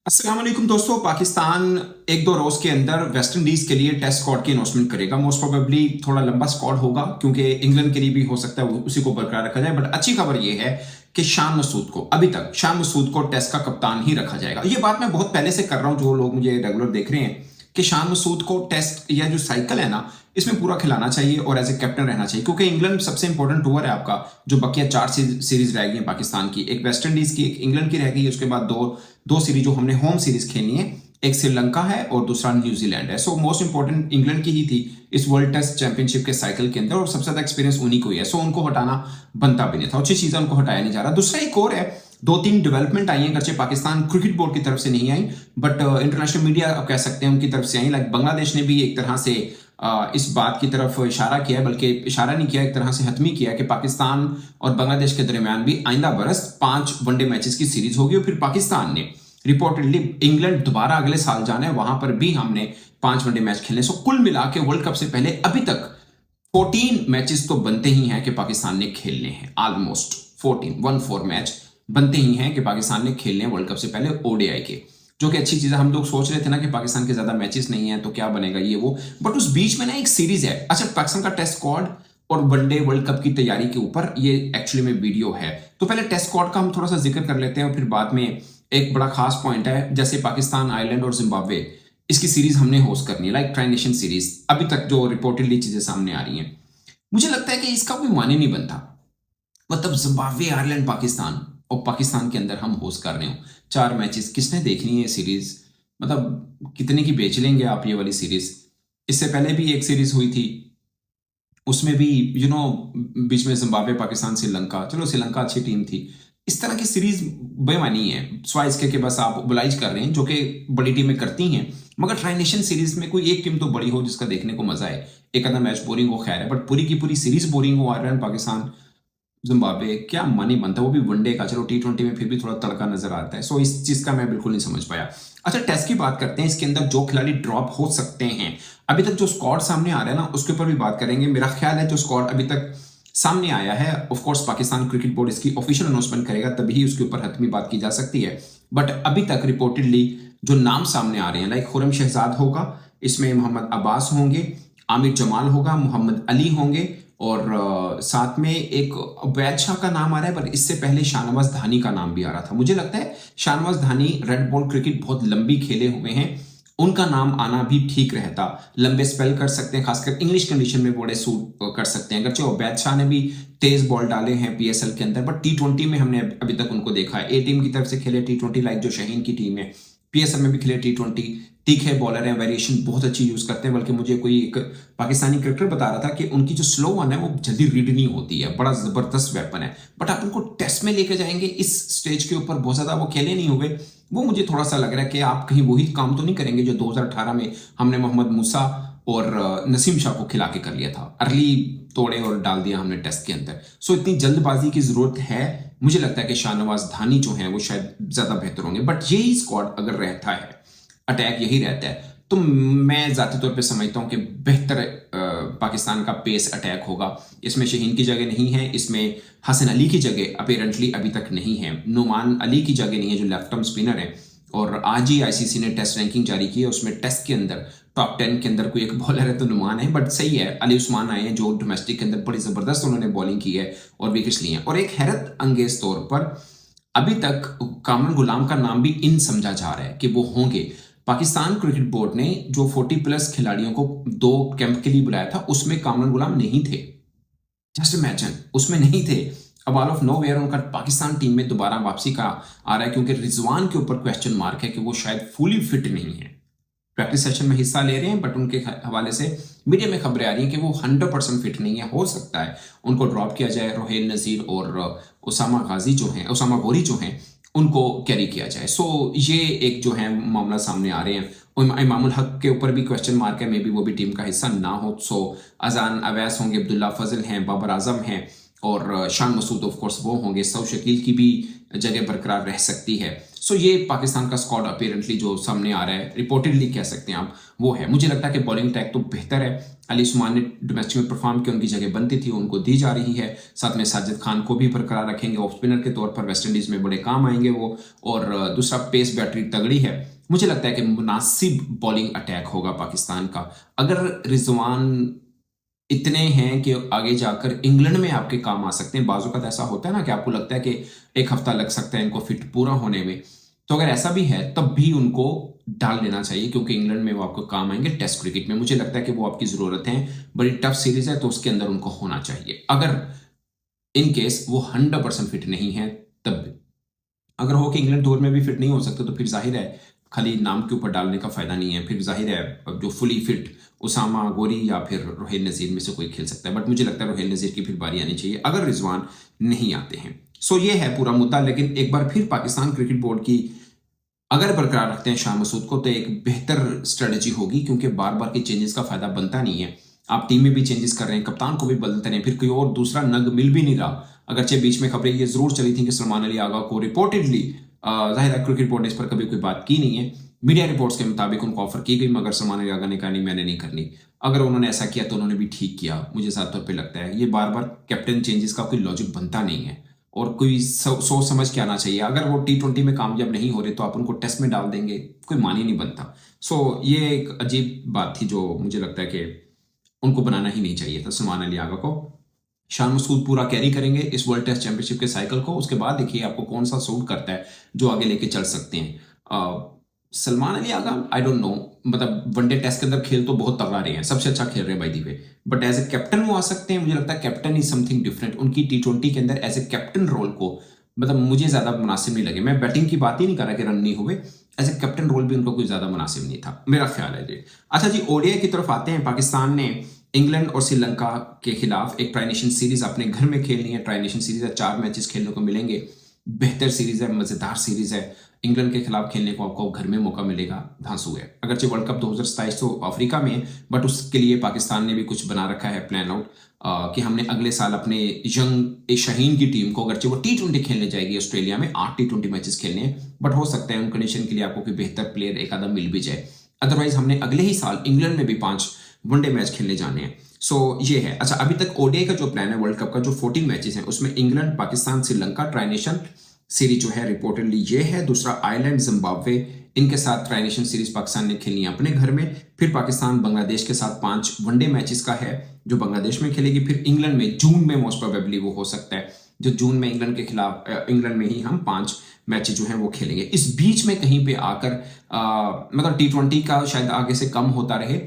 अस्सलाम वालेकुम दोस्तों। पाकिस्तान एक दो रोज के अंदर वेस्ट इंडीज के लिए टेस्ट स्क्वाड की अनाउंसमेंट करेगा। मोस्ट प्रोबेबली थोड़ा लंबा स्क्वाड होगा क्योंकि इंग्लैंड के लिए भी हो सकता है उसी को बरकरार रखा जाए। बट अच्छी खबर यह है कि शान मसूद को अभी तक शान मसूद को टेस्ट का कप्तान ही रखा जाएगा। ये बात मैं बहुत पहले से कर रहा हूं, जो लोग मुझे रेगुलर देख रहे हैं, कि शान मसूद को टेस्ट या जो साइकिल है ना, इसमें पूरा खिलाना चाहिए और एज ए कैप्टन रहना चाहिए। क्योंकि इंग्लैंड सबसे इंपॉर्टेंट टूर है आपका। जो बकिया चार सीरीज रहेगी पाकिस्तान की, एक वेस्ट इंडीज की, एक इंग्लैंड की रहेगी, उसके बाद दो दो सीरीज जो हमने होम सीरीज खेलनी है, एक श्रीलंका है और दूसरा न्यूजीलैंड है। सो मोस्ट इंपॉर्टेंट इंग्लैंड की ही थी इस वर्ल्ड टेस्ट चैंपियनशिप के साइकिल के अंदर, और सबसे ज्यादा एक्सपीरियंस उन्हीं को ही है। सो उनको हटाना बनता भी नहीं था। अच्छी चीज है, उनको हटाया नहीं जा रहा। दूसरा एक और है, दो तीन डेवलपमेंट आई है, अगरचे पाकिस्तान क्रिकेट बोर्ड की तरफ से नहीं आई, बट इंटरनेशनल मीडिया आप कह सकते हैं उनकी तरफ से आई। लाइक बांग्लादेश ने भी एक तरह से इस बात की तरफ इशारा किया है, बल्कि इशारा नहीं किया, एक तरह से हतमी किया है कि पाकिस्तान और बांग्लादेश के दरमियान भी आइंदा बरस 5 वनडे मैचेस की सीरीज होगी। और फिर पाकिस्तान ने रिपोर्टेडली इंग्लैंड दोबारा अगले साल जाना है, वहां पर भी हमने 5 वनडे मैच खेलने। सो कुल मिला के वर्ल्ड कप से पहले अभी तक 14 मैचेस तो बनते ही हैं कि पाकिस्तान ने खेलने हैं। ऑलमोस्ट 14 मैच बनते ही हैं कि पाकिस्तान ने खेलने हैं वर्ल्ड कप से पहले ओडीआई के, जो कि अच्छी चीज है। हम लोग सोच रहे थे ना कि पाकिस्तान के ज्यादा मैचेस नहीं है तो क्या बनेगा ये वो, बट उस बीच में ना एक सीरीज है। अच्छा, पाकिस्तान का टेस्ट स्क्वाड और वनडे वर्ल्ड कप की तैयारी के ऊपर ये एक्चुअली में वीडियो है। तो पहले टेस्ट स्क्वाड का हम थोड़ा सा जिक्र कर लेते हैं और फिर बाद में एक बड़ा खास पॉइंट है, जैसे पाकिस्तान, आयरलैंड और जिम्बाब्वे, इसकी सीरीज हमने होस्ट करनी है, लाइक ट्राई नेशन सीरीज। अभी तक जो रिपोर्टेडली चीजें सामने आ रही हैं, मुझे लगता है कि इसका कोई माने नहीं बनता। मतलब जिम्बाब्वे, आयरलैंड, पाकिस्तान, और पाकिस्तान के अंदर हम होस्ट कर रहे हो 4 मैचेस, किसने देखनी है सीरीज? मतलब कितने की बेच लेंगे आप ये वाली सीरीज? इससे पहले भी एक सीरीज हुई थी, उसमें भी बीच में जिम्बाब्वे, पाकिस्तान, श्रीलंका, चलो श्रीलंका अच्छी टीम थी। इस तरह की सीरीज बेमानी है, स्वाइस इसके बस आप ओबलाइज कर रहे हैं, जो कि बड़ी टीमें करती हैं। मगर ट्राई नेशन सीरीज में कोई एक टीम तो बड़ी हो जिसका देखने को मजा आए। एक आधा मैच बोरिंग हो, खैर है, बट पूरी की पूरी सीरीज बोरिंग हो, आयरलैंड, पाकिस्तान, जिम्बाब्वे, क्या मन ही बनता है, वो भी वनडे का। चलो T20 में फिर भी थोड़ा तड़का नजर आता है। सो इस चीज का मैं बिल्कुल नहीं समझ पाया। अच्छा, टेस्ट की बात करते हैं। इसके अंदर जो खिलाड़ी ड्रॉप हो सकते हैं, अभी तक जो स्क्वाड सामने आ रहा है ना, उसके ऊपर भी बात करेंगे। मेरा ख्याल है जो स्क्वाड अभी तक सामने आया है, of course Pakistan cricket board इसकी ऑफिशियल अनाउंसमेंट करेगा, तभी उसके ऊपर हतमी बात की जा सकती है। बट अभी तक रिपोर्टेडली जो नाम सामने आ रहे हैं, लाइक खुरम शहजाद होगा, इसमें मोहम्मद अब्बास होंगे, आमिर जमाल होगा, मोहम्मद अली होंगे, और साथ में एक वैद शाह का नाम आ रहा है। पर इससे पहले शाहनवाज धानी का नाम भी आ रहा था। मुझे लगता है शाहनवाज धानी रेड बॉल क्रिकेट बहुत लंबी खेले हुए हैं, उनका नाम आना भी ठीक रहता। लंबे स्पेल कर सकते हैं, खासकर इंग्लिश कंडीशन में बड़े सूट कर सकते हैं। अगरचे वैद शाह ने भी तेज बॉल डाले हैं पीएसएल के अंदर, बट T20 में हमने अभी तक उनको देखा है। ए टीम की तरफ से खेले T20, लाइक जो शाहीन की टीम है, पीएसएल में भी खेले T20। तीखे बॉलर हैं, वेरिएशन बहुत अच्छी यूज करते हैं। बल्कि मुझे कोई एक पाकिस्तानी क्रिकेटर बता रहा था कि उनकी जो स्लो वन है वो जल्दी रीड नहीं होती है, बड़ा जबरदस्त वेपन है। बट आप उनको टेस्ट में लेके जाएंगे, इस स्टेज के ऊपर बहुत ज्यादा वो खेले नहीं हुए, वो मुझे थोड़ा सा लग रहा है कि आप कहीं वही काम तो नहीं करेंगे जो 2018 में हमने मोहम्मद मूसा और नसीम शाह को खिला के कर लिया था। अर्ली तोड़े और डाल दिया हमने टेस्ट के अंदर। सो इतनी जल्दबाजी की जरूरत है? मुझे लगता है कि शाहनवाज धानी जो है वो शायद ज्यादा बेहतर होंगे। बट यही स्क्वाड अगर रहता है, अटैक यही रहता है, तो मैं जाती तौर पे समझता हूं कि बेहतर पाकिस्तान का पेस अटैक होगा। इसमें शहीन की जगह नहीं है, इसमें हसन अली की जगह अपेरेंटली अभी तक नहीं है, नुमान अली की जगह नहीं है जो लेफ्ट आर्म स्पिनर है। और आज ही आईसीसी ने टेस्ट रैंकिंग जारी की है, उसमें टेस्ट के अंदर टॉप 10 के अंदर कोई एक बॉलर है तो नुमान है। बट सही है, अली उस्मान आए हैं जो डोमेस्टिक के अंदर बड़ी जबरदस्त उन्होंने बॉलिंग की है और विकेट्स लिए हैं। और एक हैरत अंगेज तौर पर अभी तक कामरान गुलाम का नाम भी इन समझा जा रहा है कि वो होंगे। पाकिस्तान क्रिकेट बोर्ड ने जो 40+ खिलाड़ियों को 2 कैंप के लिए बुलाया था, उसमें कामरान गुलाम नहीं थे। जस्ट इमेजिन, उसमें नहीं थे। अब ऑल ऑफ नो वेयर उनका पाकिस्तान टीम में दोबारा वापसी का आ रहा है, क्योंकि रिजवान के ऊपर क्वेश्चन मार्क है कि वो शायद फुली फिट नहीं है। प्रैक्टिस सेशन में हिस्सा ले रहे हैं, बट उनके हवाले से मीडिया में खबरें आ रही हैं कि वो 100% फिट नहीं है। हो सकता है उनको ड्रॉप किया जाए, रोहेल नजीर और उसामा गाजी जो हैं, उसामा गोरी जो हैं, उनको कैरी किया जाए। सो ये एक जो है मामला सामने आ रहे हैं। इमामुल हक के ऊपर भी क्वेश्चन मार्क है, मे बी वो भी टीम का हिस्सा ना हो। सो अजान अवैस होंगे, अब्दुल्ला फजल हैं, बाबर आजम हैं, और शान मसूद ऑफ कोर्स वो होंगे। सऊ शकील की भी जगह बरकरार रह सकती है। सो ये पाकिस्तान का स्क्वाड अपेरेंटली जो सामने आ रहा है, रिपोर्टेडली कह सकते हैं आप, वो है। मुझे लगता है कि बॉलिंग अटैक तो बेहतर है। अली उस्मान ने डोमेस्टिक में परफॉर्म किया, उनकी जगह बनती थी, उनको दी जा रही है। साथ में साजिद खान को भी बरकरार रखेंगे ऑफ स्पिनर के तौर पर, वेस्ट इंडीज में बड़े काम आएंगे वो। और दूसरा, पेस बैटरी तगड़ी है। मुझे लगता है कि मुनासिब बॉलिंग अटैक होगा पाकिस्तान का। अगर रिजवान इतने हैं कि आगे जाकर इंग्लैंड में आपके काम आ सकते हैं, बाजू का ऐसा होता है ना कि आपको लगता है कि एक हफ्ता लग सकता है इनको फिट पूरा होने में, तो अगर ऐसा भी है तब भी उनको डाल लेना चाहिए, क्योंकि इंग्लैंड में वो आपको काम आएंगे टेस्ट क्रिकेट में। मुझे लगता है कि वो आपकी जरूरत है, बड़ी टफ सीरीज है, तो उसके अंदर उनको होना चाहिए। अगर इन केस वो 100% फिट नहीं है तब भी, अगर हो कि इंग्लैंड टूर में भी फिट नहीं हो सकते, तो फिर जाहिर है खाली नाम के ऊपर डालने का फायदा नहीं है। फिर जाहिर है जो फुली फिट उसामा गोरी या फिर रोहिल नज़ीर में से कोई खेल सकता है, बट मुझे लगता है रोहिल नज़ीर की फिर बारी आनी चाहिए अगर रिजवान नहीं आते हैं। सो ये है पूरा मुद्दा। लेकिन एक बार फिर पाकिस्तान क्रिकेट बोर्ड की अगर बरकरार रखते हैं शाह मसूद को, तो एक बेहतर स्ट्रेटजी होगी, क्योंकि बार बार के चेंजेस का फायदा बनता नहीं है। आप टीम में भी चेंजेस कर रहे हैं, कप्तान को भी बदलते रहे, फिर कोई और दूसरा नग मिल भी नहीं रहा। अगरचे बीच में खबरें ये जरूर चली थी कि सलमान अली आगा को रिपोर्टेडली, जाहिर है क्रिकेट बोर्ड ने इस पर कभी कोई बात की नहीं है, मीडिया रिपोर्ट्स के मुताबिक उनको ऑफर की गई, मगर सलमान अली आगा ने कहा नहीं, मैंने नहीं करनी। अगर उन्होंने ऐसा किया तो उन्होंने भी ठीक किया, मुझे साफ तौर पे लगता है। ये बार बार कैप्टन चेंजेस का कोई लॉजिक बनता नहीं है, और कोई सोच समझ के आना चाहिए। अगर वो T20 में कामयाब नहीं हो रहे तो आप उनको टेस्ट में डाल देंगे, कोई मान ही नहीं बनता। सो ये एक अजीब बात थी जो मुझे लगता है कि उनको बनाना ही नहीं चाहिए था सलमान अली आगा को। शान मसूद पूरा कैरी करेंगे इस वर्ल्ड टेस्ट चैंपियनशिप के साइकिल को, उसके बाद देखिए आपको कौन सा सूट करता है जो आगे लेके चल सकते हैं। Salman Ali Agha I don't know, मतलब वनडे टेस्ट के अंदर खेल तो बहुत तगड़ा रहे हैं, सबसे अच्छा खेल रहे हैं by the way, but as a captain वो आ सकते हैं। मुझे लगता है कैप्टन इज समथिंग डिफरेंट। उनकी T20 के अंदर एज ए कैप्टन रोल को, मतलब मुझे ज्यादा मुनासिब नहीं लगे। मैं बैटिंग की बात ही नहीं कर रहा कि रन नहीं हुए, एज ए कैप्टन रोल भी उनको कोई ज्यादा मुनासिब नहीं था, मेरा ख्याल है जी। अच्छा जी, ओडीआई की तरफ आते हैं। पाकिस्तान ने इंग्लैंड और श्रीलंका के खिलाफ एक ट्राई नेशन सीरीज अपने घर में खेलनी है। ट्राई नेशन सीरीज है, 4 मैचेस खेलने को मिलेंगे, बेहतर सीरीज है, मजेदार सीरीज है। इंग्लैंड के खिलाफ खेलने को आपको घर में मौका मिलेगा, धांसू है। अगरचे वर्ल्ड कप 2027 तो अफ्रीका में है, बट उसके लिए पाकिस्तान ने भी कुछ बना रखा है प्लान आउट, कि हमने अगले साल अपने यंग शाहीन की टीम को, अगरचे वो T20 खेलने जाएगी ऑस्ट्रेलिया में, 8 T20 मैचेस खेलने हैं, बट हो सकता है उन कंडीशन के लिए आपको कोई बेहतर प्लेयर एक आधा मिल भी जाए। अदरवाइज हमने अगले ही साल इंग्लैंड में भी 5 वनडे मैच खेलने जाने हैं। सो ये है। अच्छा, अभी तक ओडीआई का जो प्लान है वर्ल्ड कप का, जो 14 मैचेस हैं, उसमें England, Pakistan, Sri Lanka tri nation series जो है रिपोर्टेडली ये है। दूसरा, आयरलैंड, जिम्बाब्वे, इनके साथ ट्राई नेशन सीरीज पाकिस्तान ने खेलनी है अपने घर में। फिर पाकिस्तान बांग्लादेश के साथ 5 वनडे मैचेस का है जो बांग्लादेश में खेलेगी। फिर इंग्लैंड में जून में मोस्ट प्रोबेबली वो हो सकता है, जो जून में इंग्लैंड के खिलाफ, इंग्लैंड में ही हम 5 मैच जो हैं वो खेलेंगे। इस बीच में कहीं पे आकर मतलब T20 का शायद आगे से कम होता रहे,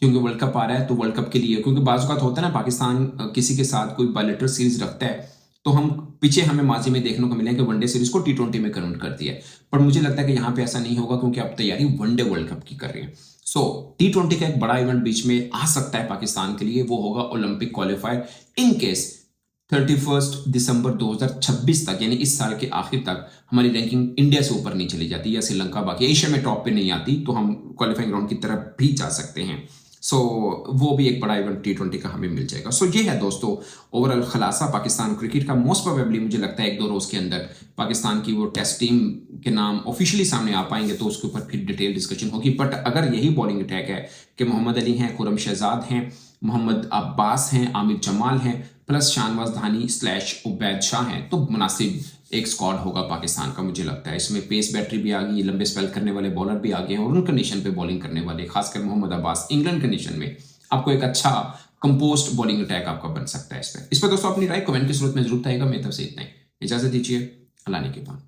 क्योंकि वर्ल्ड कप आ रहा है, तो वर्ल्ड कप के लिए, क्योंकि बाज़ औक़ात होता है ना पाकिस्तान किसी के साथ कोई बायलैटरल सीरीज रखता है, तो हम पीछे हमें माजी में देखने को मिले कि वनडे सीरीज को T20 में कन्वर्ट कर दिया है। पर मुझे लगता है कि यहाँ पे ऐसा नहीं होगा, क्योंकि आप तैयारी वनडे वर्ल्ड कप की कर रहे हैं। सो T20 का एक बड़ा इवेंट बीच में आ सकता है पाकिस्तान के लिए, वो होगा ओलंपिक क्वालिफायर। इन केस 31 दिसंबर 2026 तक, यानी इस साल के आखिर तक, हमारी रैंकिंग इंडिया से ऊपर नहीं चली जाती, या श्रीलंका बाकी एशिया में टॉप पे नहीं आती, तो हम क्वालिफाइंग राउंड की तरफ भी जा सकते हैं। सो वो भी एक बड़ा इवेंट T20 का हमें मिल जाएगा। सो ये है दोस्तों ओवरऑल खुलासा पाकिस्तान क्रिकेट का। मोस्ट प्रोबेबली मुझे लगता है 1-2 रोज के अंदर पाकिस्तान की वो टेस्ट टीम के नाम ऑफिशियली सामने आ पाएंगे, तो उसके ऊपर फिर डिटेल डिस्कशन होगी। बट अगर यही बॉलिंग अटैक है कि मोहम्मद अली हैं, खुरम शहजाद हैं, मोहम्मद अब्बास हैं, आमिर जमाल हैं, प्लस शाहनवाज धानी / उबैद शाह हैं, तो मुनासिब एक स्क्वाड होगा पाकिस्तान का मुझे लगता है। इसमें पेस बैटरी भी आ गई, लंबे स्पेल करने वाले बॉलर भी आ गए हैं, और उन कंडीशन पे बॉलिंग करने वाले, खासकर मोहम्मद अब्बास इंग्लैंड कंडीशन में आपको एक अच्छा कंपोस्ट बॉलिंग अटैक आपका बन सकता है। इस पर दोस्तों अपनी राय कमेंट के स्रोत में जरूर आएगा। मेरी तरफ से इतना ही, इजाजत दीजिए, अल्लाह ने के बाद।